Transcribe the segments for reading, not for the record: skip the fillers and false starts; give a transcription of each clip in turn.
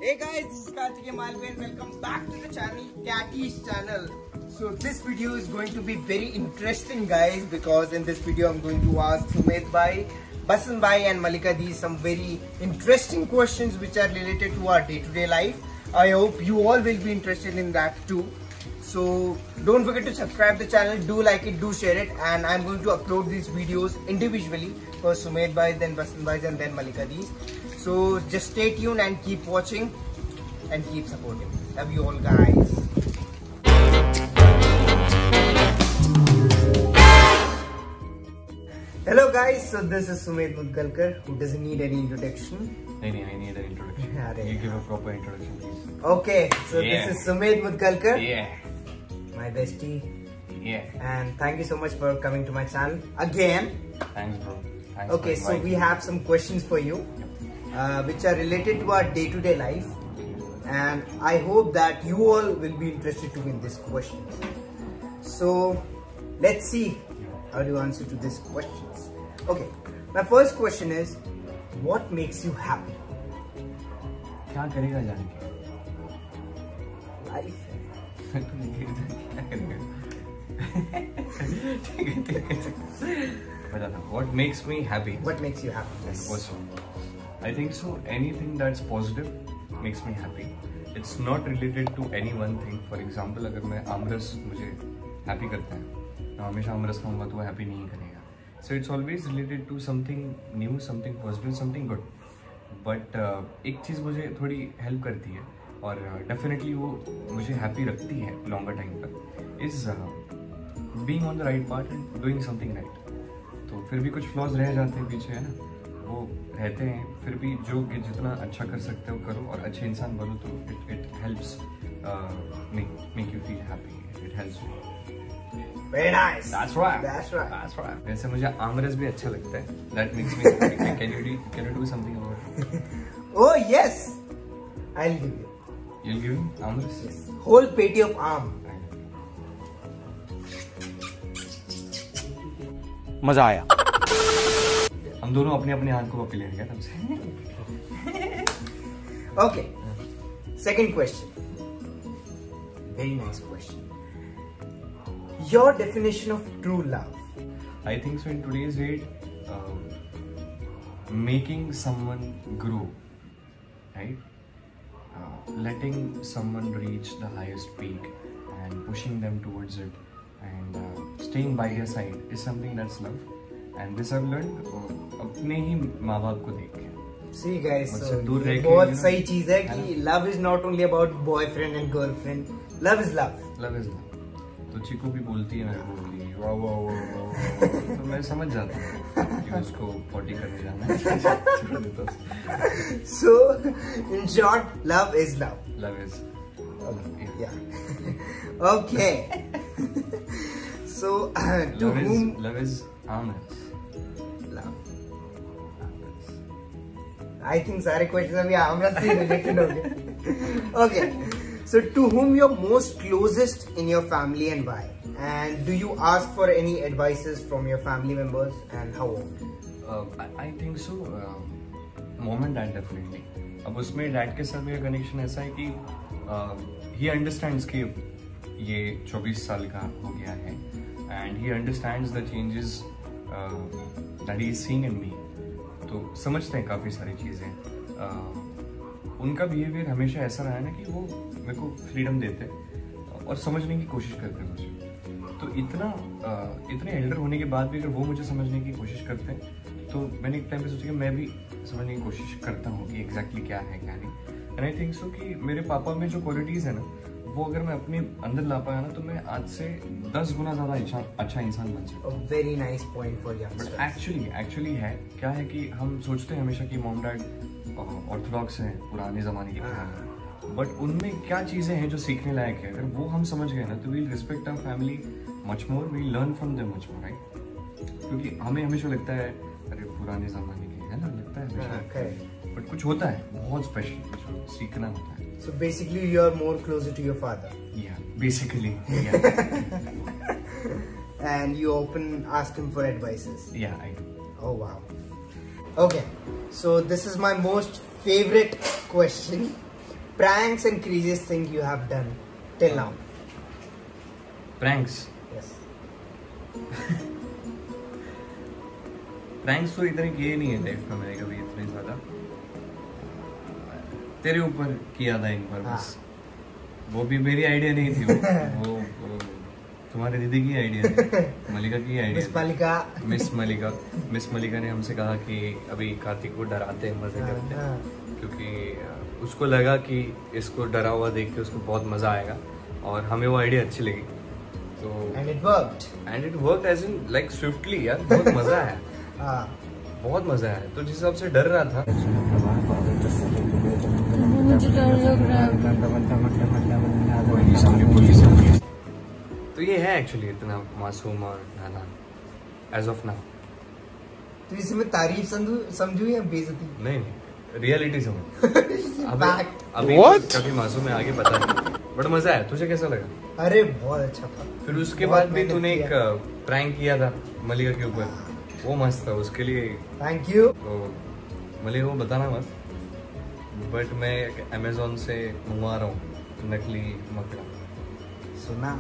Hey guys, this is Karthik Malvi and welcome back to the channel, Catty's channel. So this video is going to be very interesting guys, because in this video I'm going to ask Sumedh bhai, Basant bhai and Malika Di some very interesting questions which are related to our day-to-day life. I hope you all will be interested in that too. So don't forget to subscribe the channel, do like it, do share it, and I'm going to upload these videos individually for Sumedh bhai, then Basant bhai and then Malika Di. So just stay tuned and keep watching and keep supporting. Love you all guys. Hello guys, so this is Sumedh Mudgalkar, who doesn't need any introduction. I need an introduction. You give a proper introduction please. Okay, so this is Sumedh Mudgalkar. Yeah. My bestie. Yeah. And thank you so much for coming to my channel again. Thanks bro. Thanks. Okay, so we have some questions for you, which are related to our day-to-day life. And I hope that you all will be interested to in these questions. So let's see how do you answer to these questions. Okay, my first question is, what makes you happy? क्या करेगा जान के? Life. What makes me happy? What makes you happy? Yes. Also, I think so. Anything that's positive makes me happy. It's not related to any one thing. For example, अगर मैं आमरस मुझे happy करता है, मैं हमेशा आमरस खाऊंगा तो वो happy नहीं करेगा. So it's always related to something new, something positive, something good. But एक चीज़ मुझे थोड़ी help करती है और definitely वो मुझे happy रखती है longer time तक, is being on the right path and doing something right. तो फिर भी कुछ flaws रह जाते हैं पीछे, है ना, वो रहते हैं, फिर भी जो कि जितना अच्छा कर सकते हो करो और अच्छे इंसान बनो, तो it helps make you feel happy. It helps you. Very nice. That's right. That's right. That's right. वैसे मुझे आमरस भी अच्छा लगता है. That makes me happy. Can you do something about it? Oh yes, I'll give you. You'll give me aamras? Yes. Whole petty of आम. मजा आया. हम दोनों अपने अपने हाथ को पकड़ लेंगे क्या तब से? Okay. Second question. Very nice question. Your definition of true love? I think so in today's date, making someone grow, right? Letting someone reach the highest peak and pushing them towards it and staying by their side is something that's love. And this I've learned अपने ही माँ बाप को देख के. See guys, so ये बहुत सही चीज है कि love is not only about boyfriend and girlfriend. Love is love. Love is love. तो चिकू भी बोलती है, मैं बोलती है वाह वाह वाह, तो मैं समझ जाता हूँ कि उसको पॉटी करने जाना है, छोड़ देता हूँ. So in short, love is love. Love is. Yeah. Okay. So to whom? Love is honest. Love. I think सारे questions अभी आमरस से related हो गए. Okay. So to whom you're most closest in your family and why? And do you ask for any advices from your family members and how often? I think so. Mom and dad definitely. अब उसमें dad के साथ मेरा connection ऐसा है कि he understands कि ये 24 साल का हो गया है and he understands the changes that he is seeing in me. तो समझते हैं काफ़ी सारी चीज़ें. उनका बिहेवियर हमेशा ऐसा रहा है ना कि वो मेरे को फ्रीडम देते और समझने की कोशिश करते हैं मुझे. तो इतने एल्डर होने के बाद भी अगर वो मुझे समझने की कोशिश करते हैं, तो मैंने एक टाइम पे सोचा कि मैं भी समझने की कोशिश करता हूँ कि एग्जैक्टली क्या है क्या नहीं. एंड आई थिंक सो कि मेरे पापा में जो क्वालिटीज़ है ना, वो अगर मैं अपने अंदर ला पाया ना, तो मैं आज से 10 गुना ज़्यादा अच्छा इंसान बन सकता हूँ. Very nice point for youngsters. But actually है क्या है कि हम सोचते हैं हमेशा कि मॉम डैड ऑर्थोडॉक्स हैं, पुराने ज़माने के ख्याल, बट उनमें क्या चीज़ें हैं जो सीखने लायक है. अगर वो हम समझ गए ना, तो we'll respect our family much more, we'll learn from them much more, right? क्योंकि हमें हमेशा लगता है अरे पुराने ज़माने के, है ना, लगता है हमेशा, बट कुछ होता है बहुत स्पेशल जो सीखना होता है. So basically you are more closer to your father. Yeah, basically. Yeah. And you often ask him for advices. Yeah, I do. Oh wow. Okay, so this is my most favorite question. pranks and craziest thing you have done till now. Pranks. Yes. Pranks तो इतने किए नहीं है life में मैंने कभी इतने ज्यादा। तेरे ऊपर किया था एक बार बस। वो भी मेरी आइडिया नहीं थी, वो तुम्हारे दीदी की आइडिया थी, मलिका की आइडिया। मिस मलिका ने हमसे कहा कि अभी कार्तिक को डराते हैं, मजे करते हैं, क्योंकि उसको लगा कि इसको डरा हुआ देख के उसको बहुत मजा आएगा और हमें वो आइडिया अच्छी लगी तो and it worked as in like swiftly यार। बहुत मजा आया, बहुत मजा आया। तो जिस हिसाब से डर रहा था मुझे डर लग रहा है। तो ये है एक्चुअली इतना मासूम और नादान एज ऑफ नाउ। तो इसमें तारीफ समझू या बेइज्जती? नहीं, रियलिटी समझ। अभी कभी मासूम है, आगे पता नहीं, बट मजा आया। तुझे कैसा लगा? अरे बहुत अच्छा था। फिर उसके बाद भी तूने एक प्रैंक किया था मलिका के ऊपर, वो मस्त था, उसके लिए थैंक यू। तो मलिका को बताना मत, बट मैं अमेज़न से मंगवा रहा हूँ नकली मकड़ा। सुना?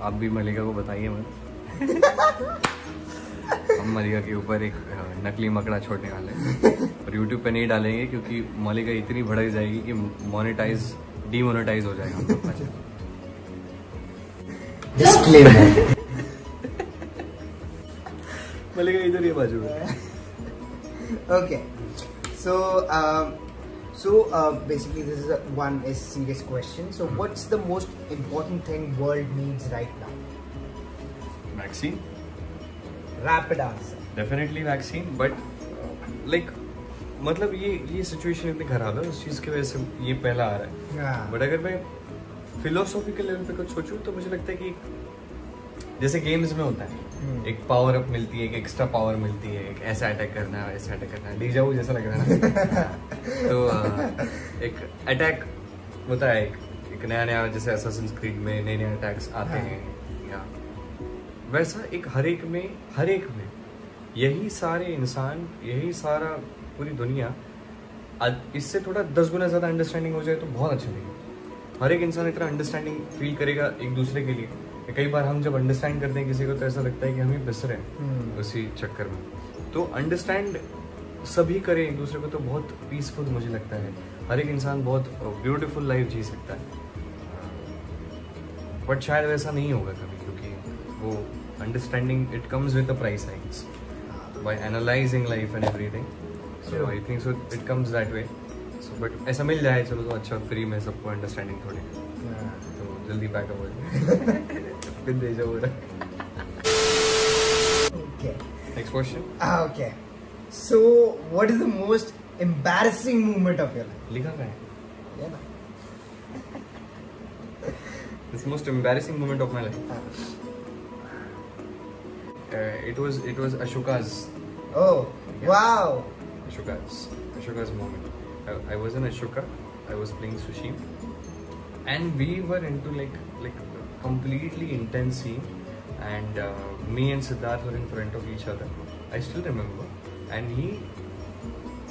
आप भी मलिका को बताइए मत। हम मलिका के ऊपर एक नकली मकड़ा छोड़ने वाले हैं और YouTube पे नहीं डालेंगे क्योंकि मलिका इतनी भड़क जाएगी कि डीमोनेटाइज हो जाएगा हम लोग का चैनल। डिस्क्लेमर। मलिका इधर ही बाजू में। Okay. So basically this is one serious question. So what's the most important thing world needs right now? Vaccine. Rapid answer. Definitely vaccine, but like मतलब ये सिचुएशन इतनी खराब है उस चीज की वजह से ये पहला आ रहा है। बट अगर मैं फिलोसॉफिकल लेवल पे कुछ सोचूं तो मुझे लगता है कि जैसे गेम्स में होता है, एक पावर अप मिलती है, एक एक्स्ट्रा पावर मिलती है, एक ऐसा अटैक करना है, ऐसा अटैक करना है, डीजाऊ जैसा लग रहा है ना। तो एक अटैक होता है, एक नया जैसे असैसिन्स क्रीड में नए अटैक्स आते हैं, या वैसा एक हर एक में यही सारे इंसान, यही सारा पूरी दुनिया, इससे थोड़ा 10 गुना ज्यादा अंडरस्टैंडिंग हो जाए तो बहुत अच्छा लगेगा। हर एक इंसान इतना अंडरस्टैंडिंग फील करेगा एक दूसरे के लिए। कई बार हम जब अंडरस्टैंड करते हैं किसी को तो ऐसा लगता है कि हम ही पिस रहे हैं उसी चक्कर में। तो अंडरस्टैंड सभी करें एक दूसरे को तो बहुत पीसफुल मुझे लगता है। हर एक इंसान बहुत ब्यूटीफुल लाइफ जी सकता है, बट शायद वैसा नहीं होगा कभी, क्योंकि वो understanding it comes with a price tags by analysing life and everything. So I think so it comes that way. So but ऐसा मिल जाए चलो तो अच्छा, फ्री में सबको अंडरस्टैंडिंग थोड़ी, तो जल्दी पैक हो दे जाओ। Okay. Next question. Okay. So what is the most embarrassing moment of your life? लिखा क्या है? Yeah, na? This most embarrassing moment of my life. It was Ashoka's. Oh, wow. Ashoka's moment. I was in Ashoka. I was playing sushi, and we were into like completely intense scene, and me and Siddharth were in front of each other. I still remember, and he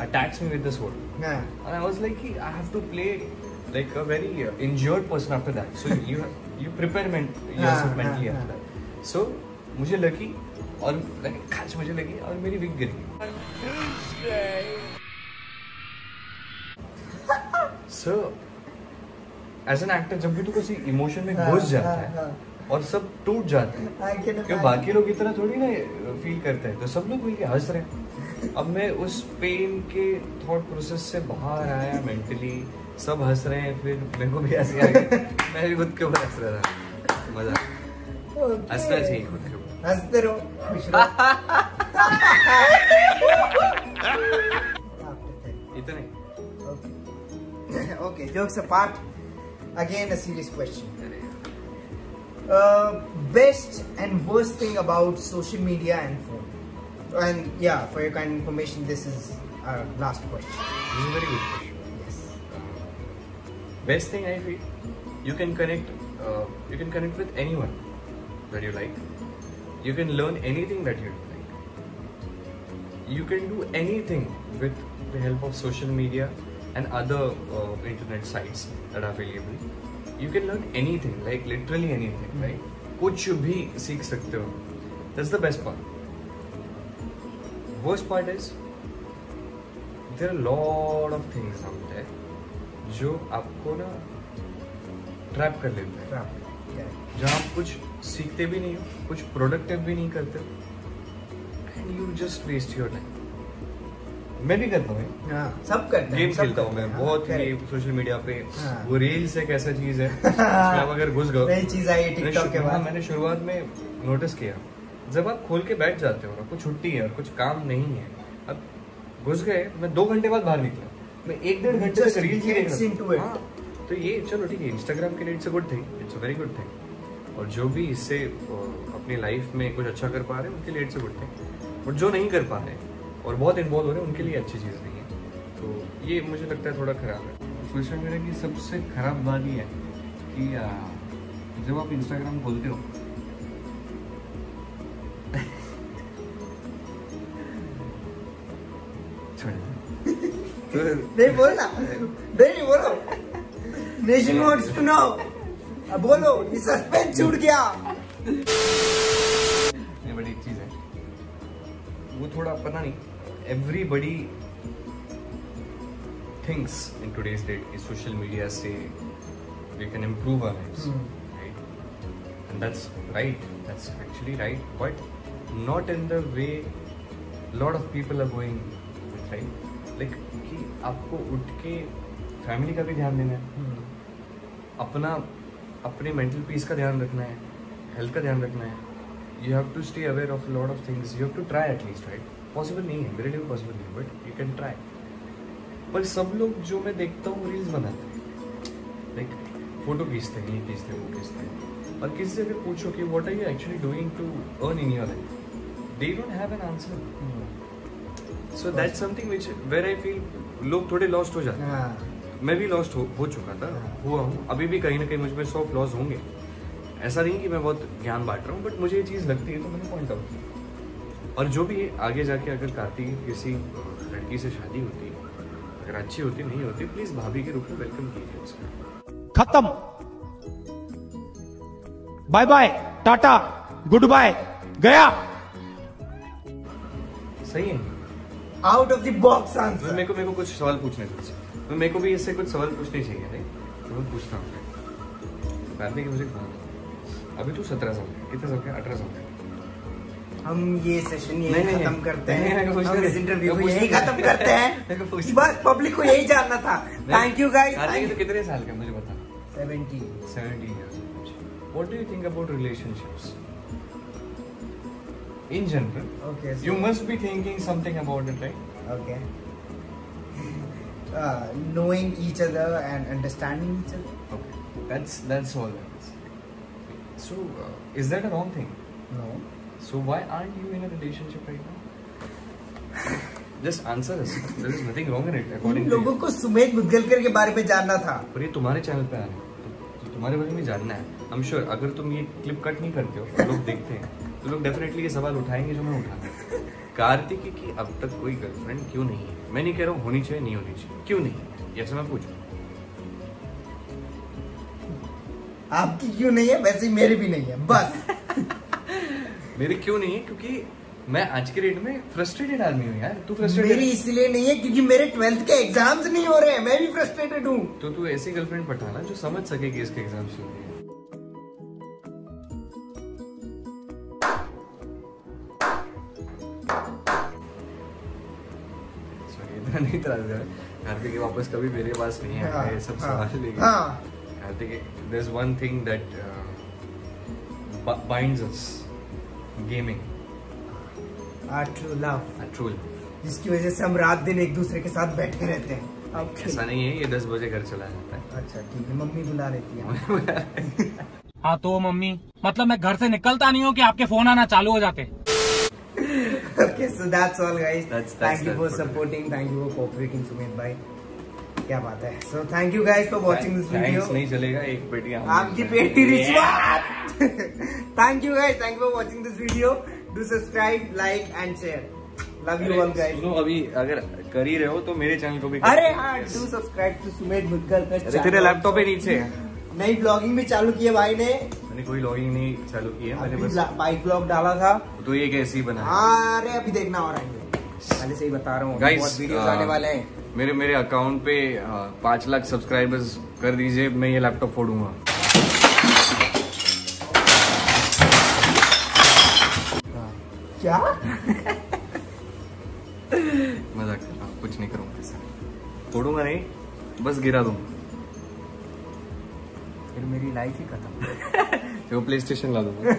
attacks me with the sword. Yeah. And I was like, I have to play like a very injured person after that. So you prepare yourself mentally after that. So मुझे लगी और खाच मुझे लगी और मेरी wig गिर गई। So एज एन एक्टर जब भी तू किसी इमोशन में घुस जाता है और सब टूट जाते हैं, क्योंकि बाकी लोग इतना थोड़ी ना फील करते हैं, तो सब लोग मिलके हंस रहे हैं। अब मैं उस पेन के थॉट प्रोसेस से बाहर आया मेंटली, सब हंस रहे हैं, फिर मेरे को भी हंसी आ गई, मैं भी खुद के ऊपर हंस रहा था। मजा हंसना चाहिए खुद के ऊपर, हंसते रहो। इतने Okay, jokes apart. Again, a serious question. Best and worst thing about social media and phone. And yeah, for your kind information, this is our last question. This is a very good question. Yes. Best thing I feel, you can connect with anyone that you like. You can learn anything that you like. You can do anything with the help of social media. and other internet sites that are available. You can learn anything, like literally anything, right? कुछ भी सीख सकते हो. That's the best part. Worst part is there are a lot of things out there जो आपको ना trap कर लेते हैं, जहाँ आप कुछ सीखते भी नहीं हो, कुछ प्रोडक्टिव भी नहीं करते हो, and you just waste your time. मैं भी करता हूँ, सब करते हैं. गेम खेलता हूँ मैं बहुत ही सोशल मीडिया पे. वो रील्स एक ऐसा चीज है उसमें आप अगर घुस गए, नई चीज आई है टिकटॉक के बाद. मैंने शुरुआत में नोटिस किया, जब आप खोल के बैठ जाते हो ना, कुछ छुट्टी है और कुछ काम नहीं है, अब घुस गए, मैं 2 घंटे बाद बाहर निकला, मैं 1-1.5 घंटे तक रील्स ही देख रहा था. तो ये चलो ठीक है, इंस्टाग्राम के लिए it's a good thing, it's a very good thing. और जो भी इससे अपनी लाइफ में कुछ अच्छा कर पा रहे हैं उनके लिए इट्स अ गुड थिंग, और जो नहीं कर पा रहे और बहुत इन्वॉल्व हो रहे हैं उनके लिए अच्छी चीज़ नहीं है. तो ये मुझे लगता है थोड़ा खराब है. सोशल मीडिया की सबसे खराब बात ये है कि जब आप इंस्टाग्राम खोलते हो नहीं बोलना, नहीं बोलो. Nation wants to know. अब बोलो, ये सस्पेंस छूट गया. ये बड़ी चीज है वो, थोड़ा पता नहीं. Everybody thinks in today's date कि सोशल मीडिया से we can improve our lives, right? And that's right, that's actually right, but not in the way lot of people are going with, right? Like कि आपको उठ के family का भी ध्यान देना है, अपने मेंटल पीस का ध्यान रखना है, हेल्थ का ध्यान रखना है. You have to stay aware of lot of things. You have to try at least, right? Possible नहीं है, मेरे लिए पॉसिबल नहीं है, बट यू कैन ट्राई. पर सब लोग जो मैं देखता हूँ रील्स बनाते हैं, लाइक फोटो खींचते हैं, ये खींचते हैं, वो खींचते हैं, और किसी से भी पूछो कि what are you actually doing to earn in your life, they don't have an answer. So that's something which where I feel लोग थोड़े लॉस्ट हो जाते हैं. मैं भी लॉस्ट हो चुका था, हुआ हूँ, अभी भी कहीं ना कहीं मुझ में 100 फ्लॉज होंगे. ऐसा नहीं कि मैं बहुत ज्ञान बांट रहा हूँ, बट मुझे ये चीज़ लगती है तो मैंने पॉइंट आउट किया. और जो भी आगे जाके अगर कार्तिक किसी लड़की से शादी होती है, अगर अच्छी होती नहीं होती, प्लीज भाभी के रूप में वेलकम कीजिए उसका. खत्म, bye bye, tata, goodbye, गया. सही है. Out of the box answer. मेरे को कुछ सवाल पूछने थे, मेरे को भी इससे कुछ सवाल पूछने चाहिए, नहीं तो मैं पूछता हूँ. कार्तिक मुझे अभी तू 17 साल का, कितने साल का? 18 साल का. हम ये सेशन यही खत्म करते हैं, हम इस इंटरव्यू को यही खत्म करते हैं. बस पब्लिक को यही जानना था. Thank you guys. कार्तिक तो कितने साल का मुझे बता. 70 years. What do you think about relationships in general? Okay, so you must be thinking something about it, right? Okay. Knowing each other and understanding each other. Okay, that's all that is. So is that a wrong thing? No. So why aren't you in a relationship right now? Just answer us. There is nothing wrong in it according to you. लोगों को सुमेध मुदगलकर के बारे में जानना था. पर ये तुम्हारे चैनल पे आ रहा है, तो तुम्हारे बारे में जानना है. I'm sure अगर तुम ये क्लिप कट नहीं करते हो, लोग देखते हैं, तो लोग डेफिनेटली ये सवाल उठाएंगे जो मैं उठाऊंगा. कार्तिक की अब तक कोई गर्लफ्रेंड क्यों नहीं है? मैं नहीं कह रहा हूँ होनी चाहिए, नहीं होनी चाहिए, क्यों नहीं है? ऐसे मैं पूछूं. आपकी क्यों नहीं है? वैसे ही मेरी भी नहीं है, बस. मेरी क्यों नहीं है? क्योंकि मैं आज के डेट में फ्रस्ट्रेटेड आदमी हूँ यार. तू फ्रस्ट्रेटेड? मेरी इसलिए नहीं है क्योंकि मेरे 12th के एग्जाम्स नहीं हो रहे हैं. मैं भी फ्रस्ट्रेटेड हूँ. तो तू ऐसी गर्लफ्रेंड पठाना जो समझ सके कि इसके एग्जाम शुरू है. इतना नहीं त्रास दे. कार्तिक वापस कभी मेरे पास नहीं है ये सब सवाल लेके. Kartik, there is one thing that binds us, gaming. True love. True love, जिसकी वजह से हम रात दिन एक दूसरे के साथ बैठे रहते हैं. ऐसा नहीं है, ये 10 बजे घर चला जाता है. अच्छा ठीक है, मम्मी बुला लेती है. हाँ तो मम्मी, मतलब मैं घर से निकलता नहीं हूँ कि आपके फोन आना चालू हो जाते. Okay, so that's all guys. Thank you for supporting. Thank you for cooperating, Sumit bhai. क्या बात है. So thank you guys for watching this video. Thanks नहीं चलेगा, एक पेटी आपकी पेटी रिश्वत. Thank you guys. Thank you for watching this video. Do subscribe, like and share. Love you all guys. सुनो, अभी अगर कर ही रहे हो तो मेरे चैनल को भी अरे हाँ, do subscribe to Sumedh Mudgal का अरे तेरे लैपटॉप पे नीचे नई ब्लॉगिंग भी चालू की है भाई ने। मैंने कोई लॉगिंग नहीं चालू की है, मैंने बस बाइक ब्लॉग डाला था। तो ये कैसे ही बना है। अरे अभी देखना और आएंगे, पहले से ही बता रहा हूँ, Guys, बहुत वीडियोस आने वाले हैं। मेरे अकाउंट पे 5 लाख सब्सक्राइबर्स कर दीजिए, मैं ये लैपटॉप फोड़ूंगा। क्या मजाक कर रहा हूँ, कुछ नहीं करूंगा ऐसा, फोड़ूंगा नहीं, बस गिरा दूंगा, फिर मेरी लाइफ ही खत्म। वो प्ले स्टेशन ला दूंगा।